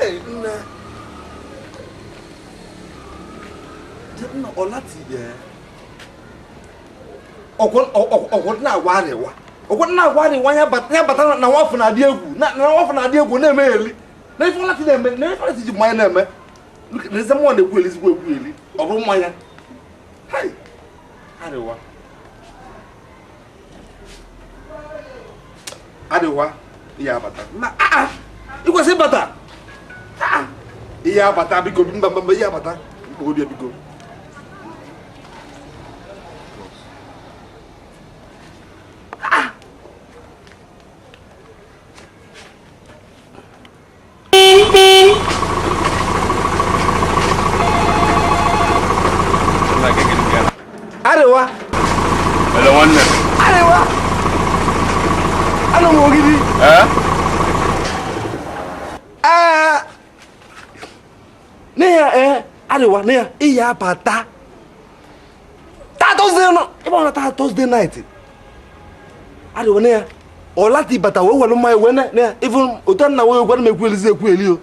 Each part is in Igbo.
Hey, no, Olati, yeah. What now? What now? Why? But Nwafor Ogidi. Nwafor Ogidi. No, me. No, if Olati them, no, if Olati my name. Look, there's someone that will is really. Over my. Hey, Adewa. Adewa. Yeah, bata. You go say bata. Yeah, bata because yeah, bata. Go there because. Adewa. Hello, one. Adewa. Nwafor Ogidi. Adewa, iya bata. Thursday no. Ibo na Thursday night. Adewa Olati bata we welu mai we even otan na we gwa me kwelize ekweli o.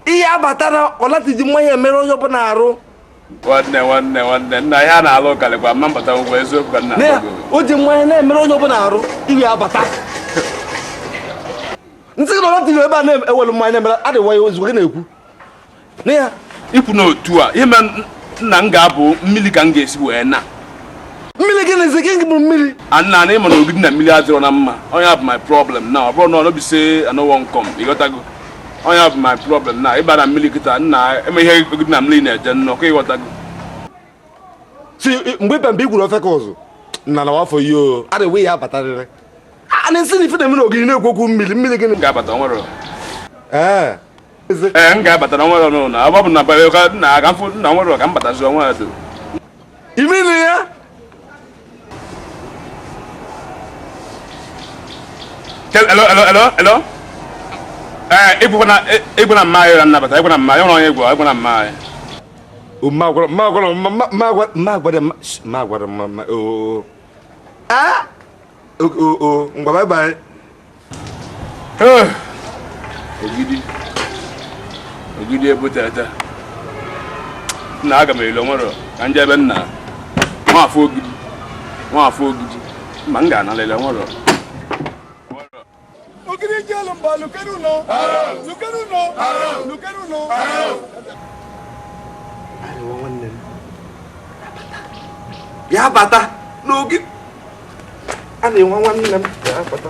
Iya bata na Olati ji mai emere onye bụ na arụ. Nwanne nna ya na-alụ kalịkwa ma mbata ngwa eziokwu ka nna o ji mmanya na-emere onye ọbụla arụ iwe abata ntị gị Olati ebe a na-ewelu mmanya na-emere adịwa ya ozugbo gị na-ekwu na ya ikwu n'otu a ihe nna m ga-abụ mmiri ka m ga-esi wee na mmiri gị na-eze gị bụ mmiri nna na ịma na Ogidi na mmiri adịrọ na mma onye bụ my problem na ọ bụrụ na ọ nọbise anọwọ nkọm ịghọtago onye bụ my problem na ịba na mmiri kịta nna eme ihe Ogidi na mmiri na-eje nnọọ ka ịghọtago si mgbe igwuru ofe ka ọzọ na Nwafor yo adịwe ya abatarịrị a na-esi na ife na mmiri Ogidi na-ekwokwu mmiri gịnị ga-abata nwere m ga-abata na nwere ọnụ na ọ bụ na na aga mfụ na nwere ka m batazi ọnwa edo ime na ya hello egwu na mma ya nnabata egwu na mma ya onye egwu na mma ya ngwa bye Ogidi ebutata na aga m elo nwere ka nje ebe nna Nwafor Ogidi ma m ga-analele nwere Ogidi jelo mba lukenu no ya bata n'Ogidi a na-enwe nwanne m ya bata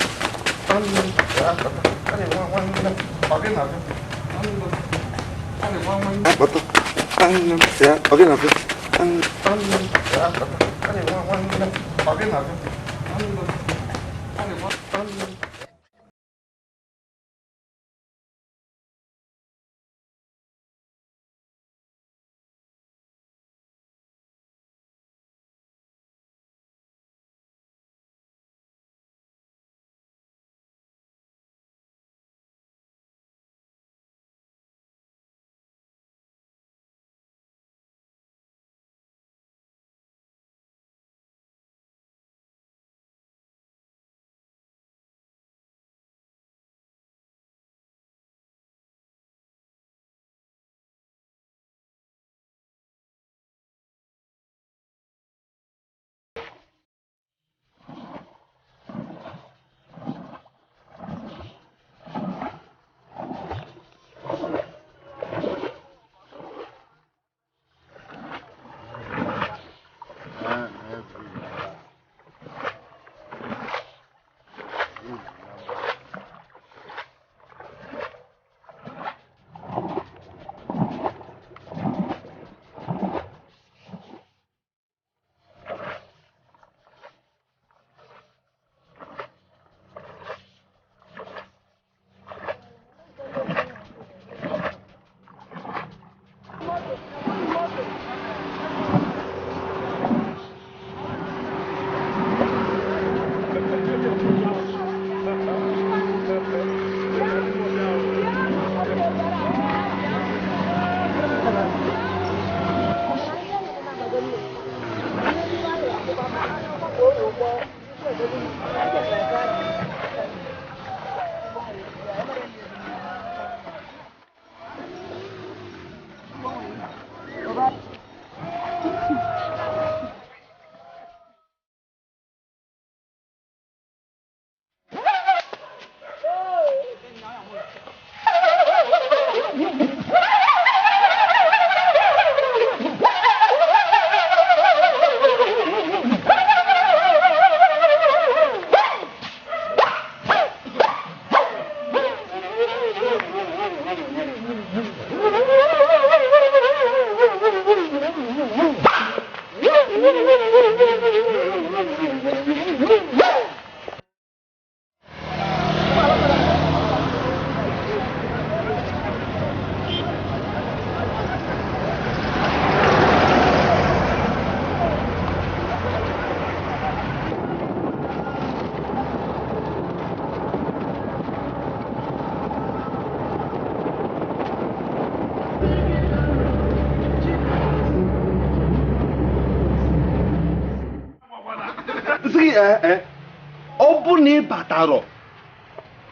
ọ bụ na ị batarọ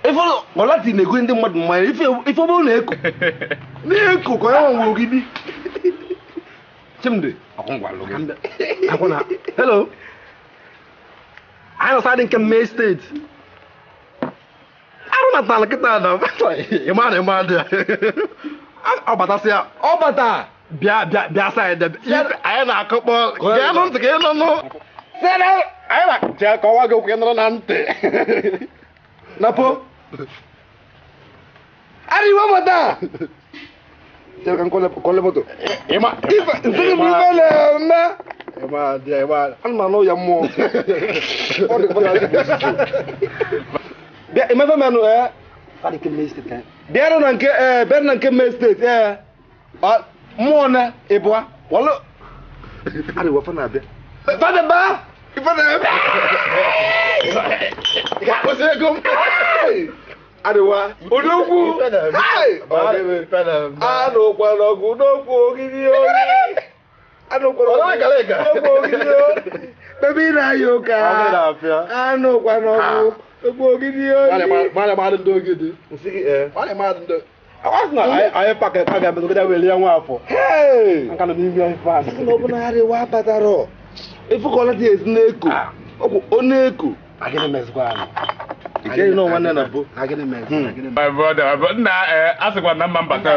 ife ọlati na-ego ndị mmadụ mmanya ife ọ bụrụ na-eko na-eko ka ya nwe Ogidi Chimdi hello anyị nọsa dị nke mme steeti arụ natala kịta na ịma dị ya ọ batasị ya ọ bata bịa saịdị anyị na-akọkpọ gee nụ ntị ka ị nọ nụ anyị na-achị ka ọwa gị okwu nọrọ na ntị napo arriba bata te kan con le moto ema ifa nsigi bubele ma ema dia ema alma no ya mo o de bala bia ema fa manu fadi ke mistake bia no nke ber na nke mistake mo na eboa wala ari wa fa na bia fa de ba ifa na ko se gum Adewa Odogwu anụkwa n'ọgụ n'okwu Ogidi oyi anụkwa n'ọgụ Ogidi oyi bebe ị na-ayị ụka anụkwa n'ọgụ n'okwu Ogidi oyi mara ndị Ogidi anyị paka ga-eme n'ogede weli ya Nwafor aka nọ n'ime anyị fast na ọ bụ na Adewa batara efukọla dị ezi na-eko ọkwụ ọ na-eko agịnị mezikwa anyị Again, no one na bo. My brother, asikwa na mba mbata.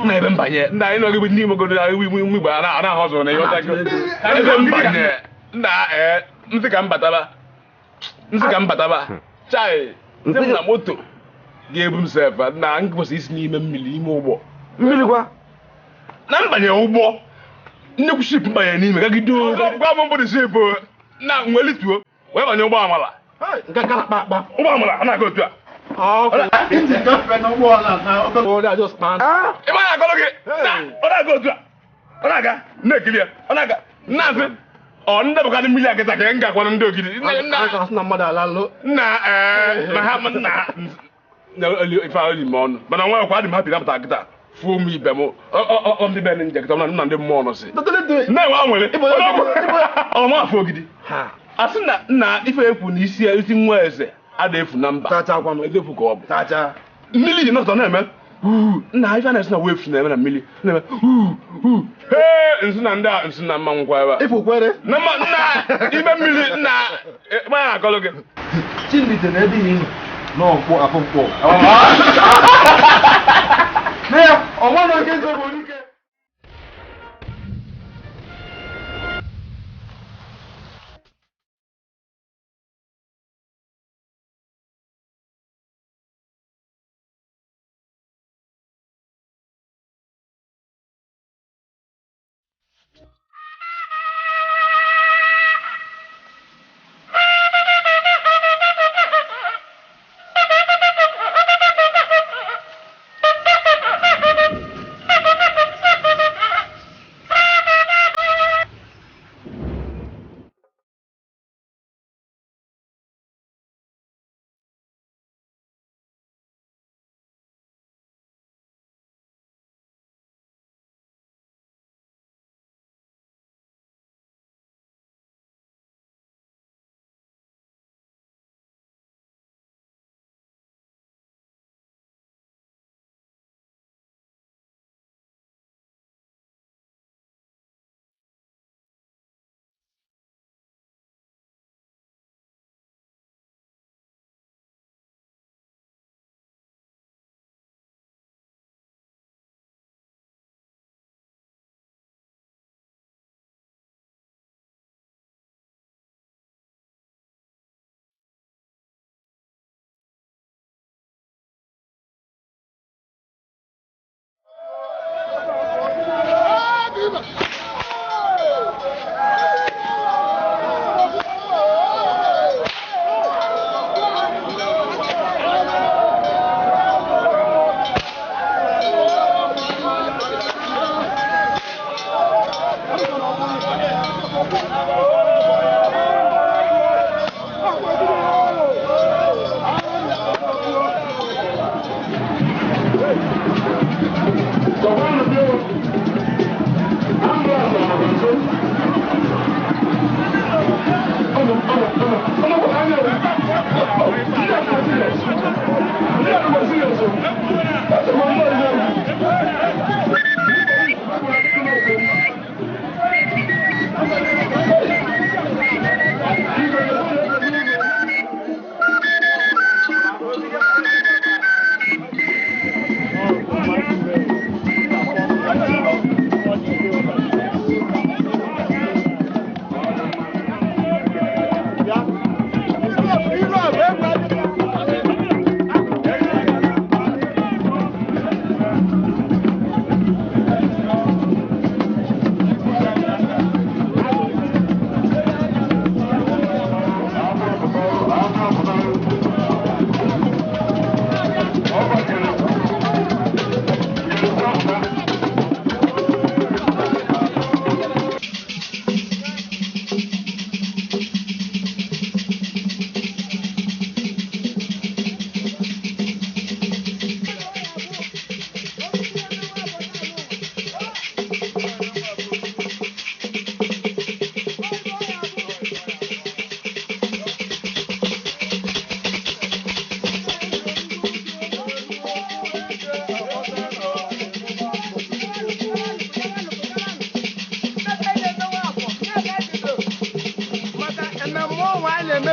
Na ebe mbanye. Na ino gibi ni mo go na wi gba na hozo na yo ta ko. Ebe mbanye. Na nsika mbata ba. Chai. Nse na moto. Ga-ebu m sef na nkwụsị isi n'ime mmiri ime ụgbọ. Mmiri kwa. Na mbanye ụgbọ. Nnekwu ship mbanye n'ime ga gido. Gwa m mbụ dị ship na nwelituo. Wee banye ụgbọ amala. Nga kala kpa ụgbọ amala ana go otu a inji gafe na ụgbọ ala na ogo just man ịma na agolo gị ọ na-aga otu a ọ na-aga na-ekili ya ọ na-aga na-asị ọ ndị bụka ndị mmiri akịta ka nga kwana ndị Ogidi na mmadụ ala lụ na ha na ife ahụ ime ọnụ mana nwa ọkwa adị m hapi napụta akịta fuo m ibe m ndị be ndị njakịta na ndị mmụọ nọsị na-enwe a nwere ọ Nwafor Ogidi asị na ife ekwu na isi nwa eze ada efu na mba ezefu ka ọ bụ mmiri ji nọtọ na-eme nna ife na-esi na wefu na-eme na mmiri na-eme nsi na ndị a nsi na mma nkwa ebe ifu kwere na ime mmiri na manya akọlụ gị Chimite na ebe ihe n'ọkpụ afọ mkpọ na ya ọnwa na oge nzogbu ike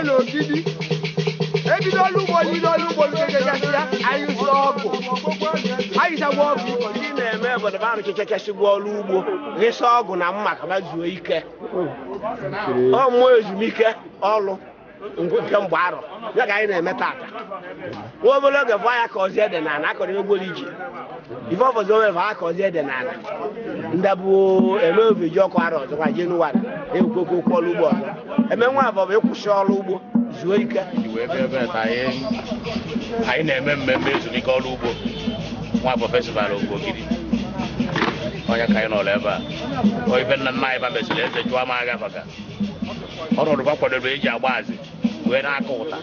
Nwafor Ogidi. Ebidola ugbo kekekesịa ayụsi ọgụ. Ayịsagwa ọgụ ike na-eme obodo ba kekekesịgwa ọrụ ugbo rịsa ọgụ na mma ka ba zuo ike. Ọ mmụọ ezumike ọrụ nke mgbe arọ ya ka anyị na-eme tata. Nwa obere oge bụ anya ka ọzọ ede n'ala akọrọ egboro iji. Ife ọbọzọ onwe bụ aka ọzọ ede n'ala. Ndị bụ eme obi ji ọkụ arọ ọzọ kwa Jenụwarị ekwukwe okwu ọrụ ugbo ọzọ. Eme nwa abụọ bụ ịkwụsị ọrụ ugbo zuo ike. Anyị na-eme mmemme ezumike ọrụ ugbo Nwafor festival Ogidi. Onye ka anyị nọrọ ebe a. Ife nna nna anyị ba mesịrị eze jụọ m agha maka ọnọdụ ba kwadoro eji agba azị wee na-akụ ụta.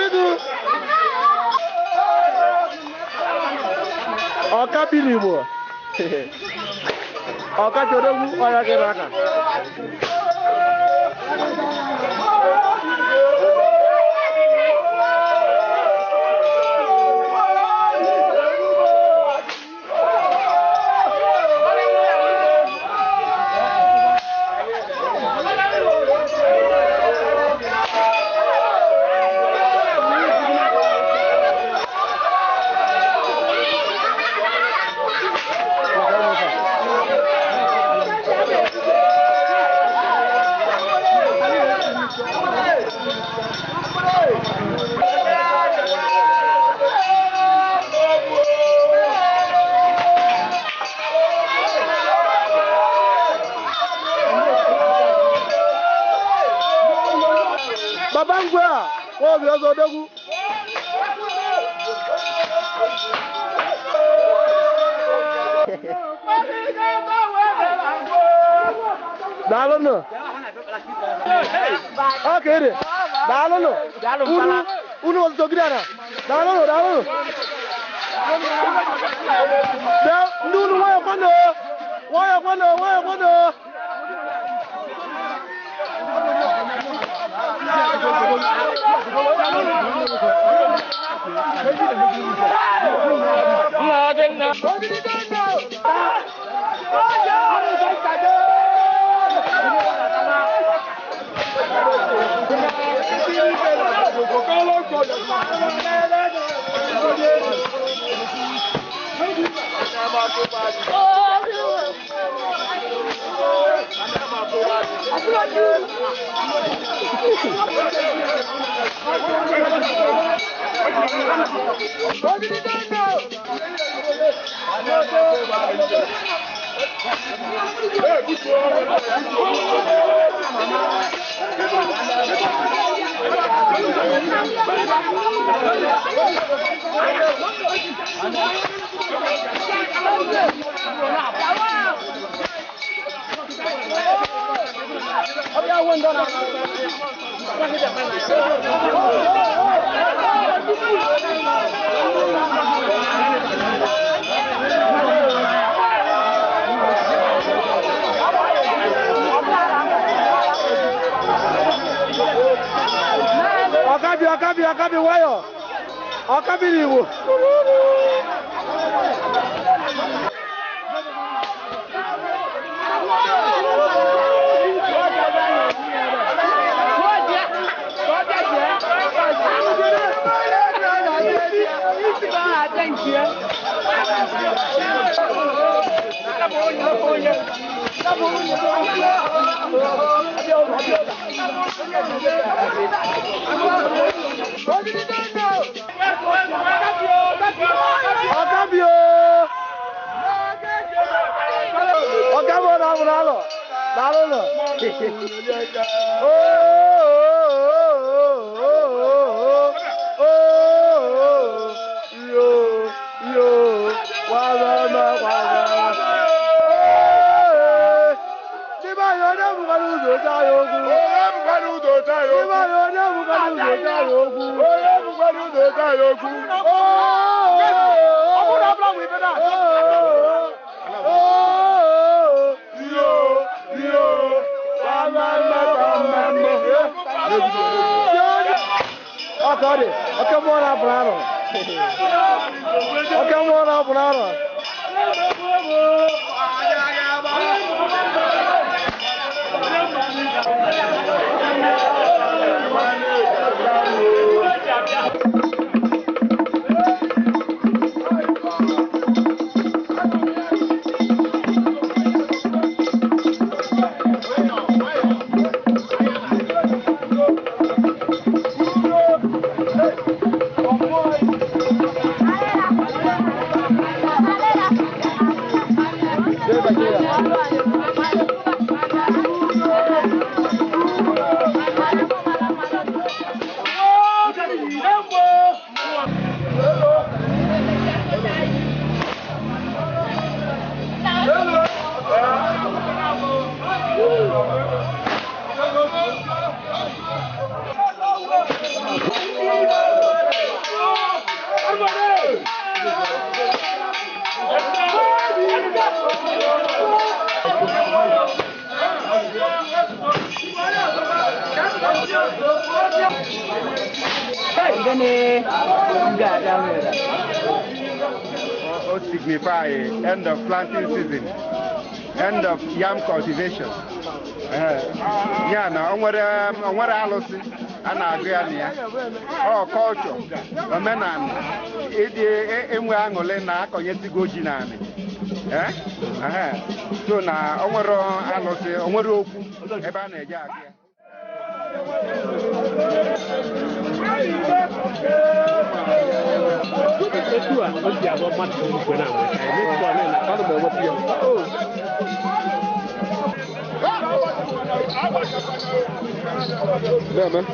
Itu. Oka bilibo. Oka jodoh orang kerana. Babangwa, oh biasa dagu. Dalono. Okay deh. Dalono. Unu waktu gimana? Dalono. Dulu waya kono. Akabi wayo. Akabi liwo. What signify end of planting season, end of yam cultivation. Yeah, now onwere alụsị a na-agụ ya na ya. Ọ culture, omenala, ịdị enwe aṅụrị na akọnyesigo ji na anị. So na onwere alụsị, onwere okwu ebe a na-eje agụ ya. Yeah, man.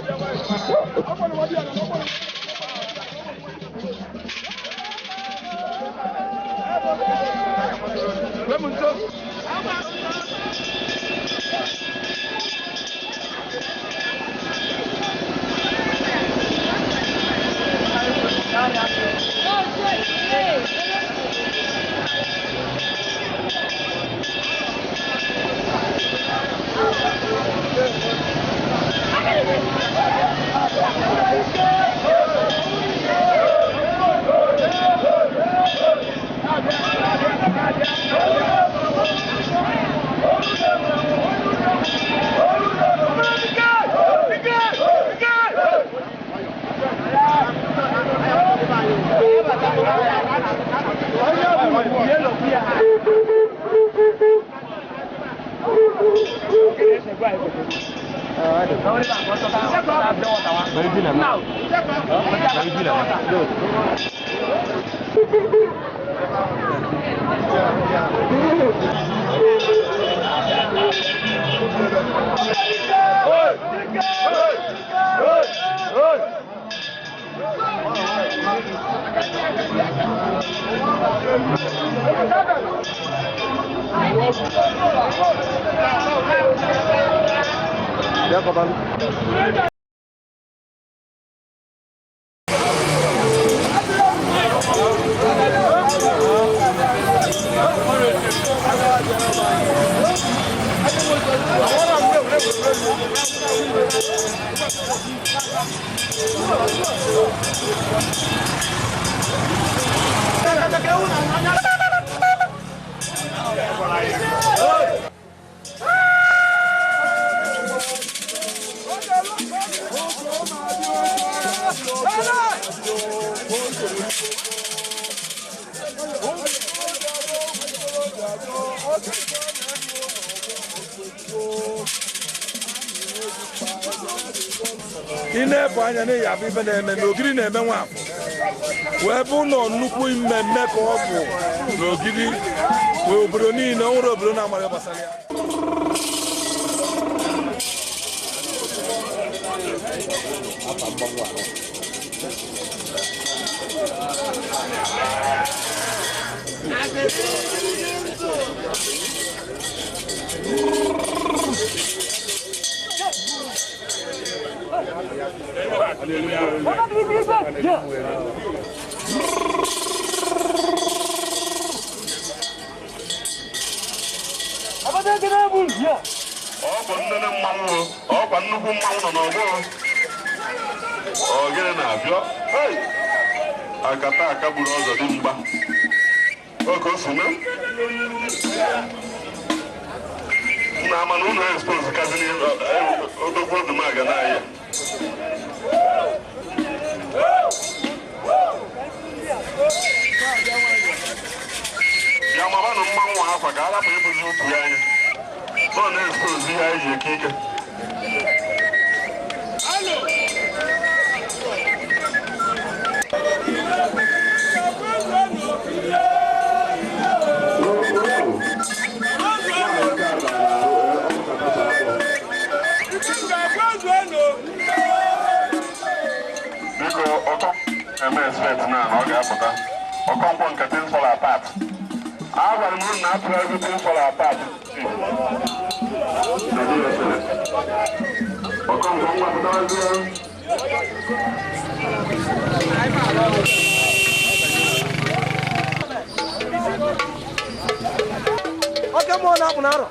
Ine bụ anya na ya bụ ibe na-eme n'Ogidi na-eme Nwafor wee bụ nọ nnukwu mmemme ka ọ bụ n'Ogidi wee obodo niile nwere obodo na-amara gbasara ya. Ọkwa nnukwu mmanwụ nọ n'ọgbọ ogene na-abịa akata aka gburu ọzọ dị mgba oke o si na ama na ụlọ expose kazini odogwu odumaga n'ahịa ya mabanụ mmanwụ akwa ka arapụ ịbụzi otu ya anya nọ na-expose ihe anyị ji eke ike biko ọkọ eme expect na ọ ga-apụta ọkọnkwọ nke things fall apart agwara m unu na atụrụ everything fall apart ọkọnkwọ nwapụtazie oke mmụọ na-apụ n'arọ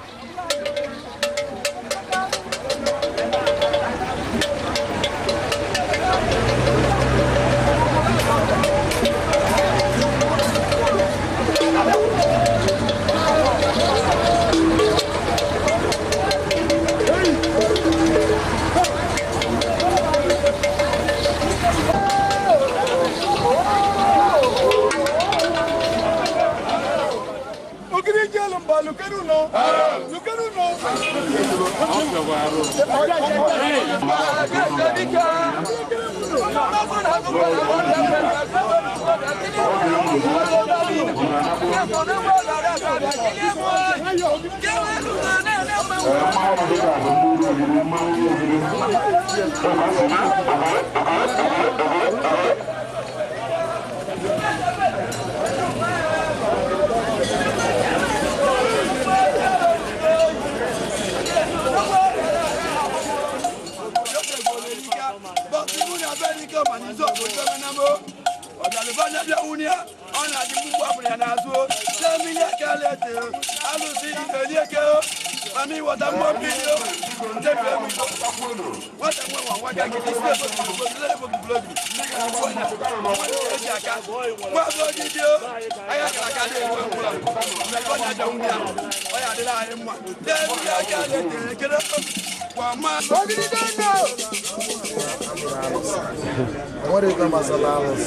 What is the Masalalas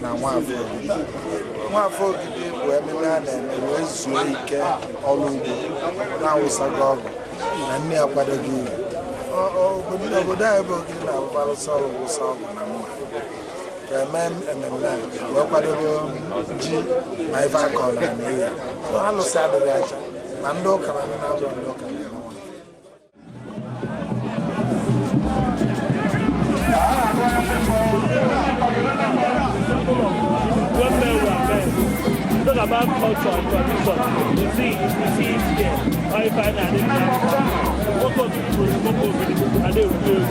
now? Nwafor Ogidi bụ ememe a na-eme wee zuo ike ọrụ ugbo na-awụsago ọgụ na nne ya kwadoghị uru. Obodo anyị bụ Ogidi na-arụbarụsa ọrụ wụsa ọgụ na mma ga-eme ememme wee kwadobe ji na ife akọ na mmiri. Alụsị adịghị acha na ndị ụka na ndị na-abụ ndị ụka na-enwe. Talk about culture and tradition. You see it here. How you find that in Africa. What of people and they will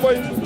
boy.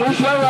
Yeah.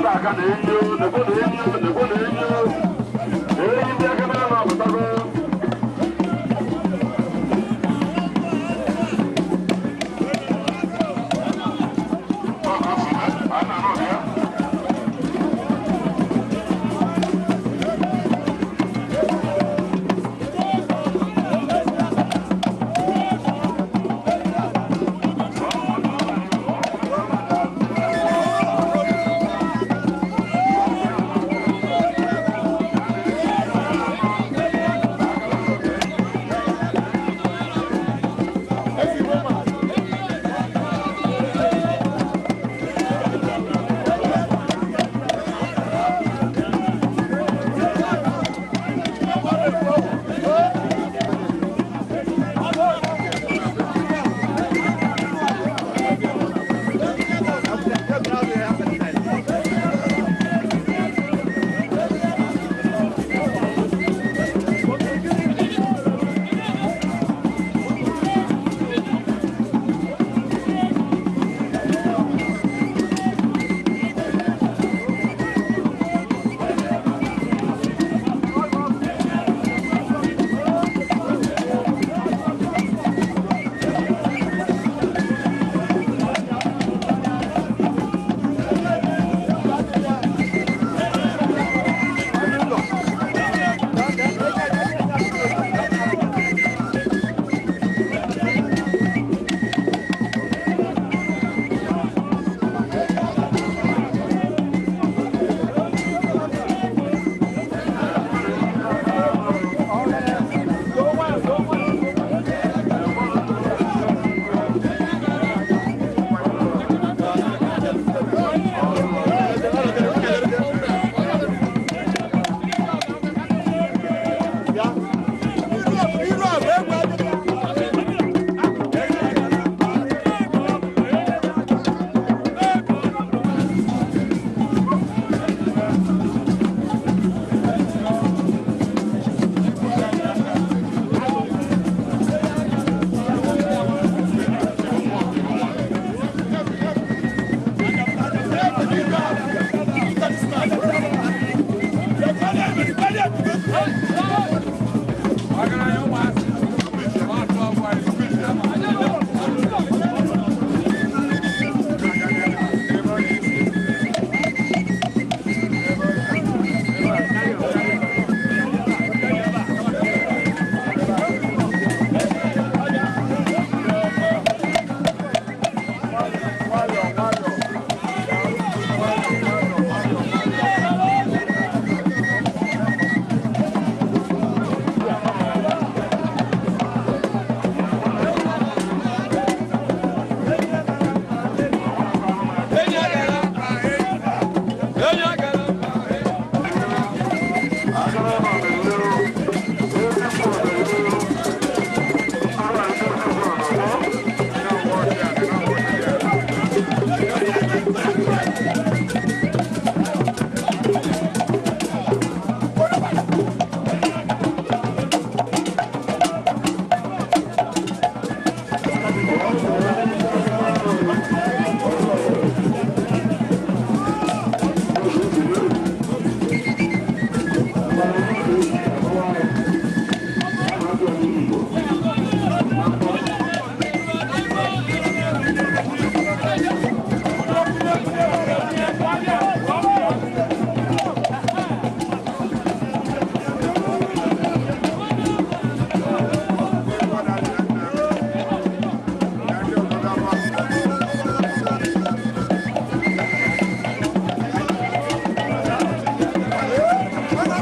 aga na enyo, nebo na enyo, nebo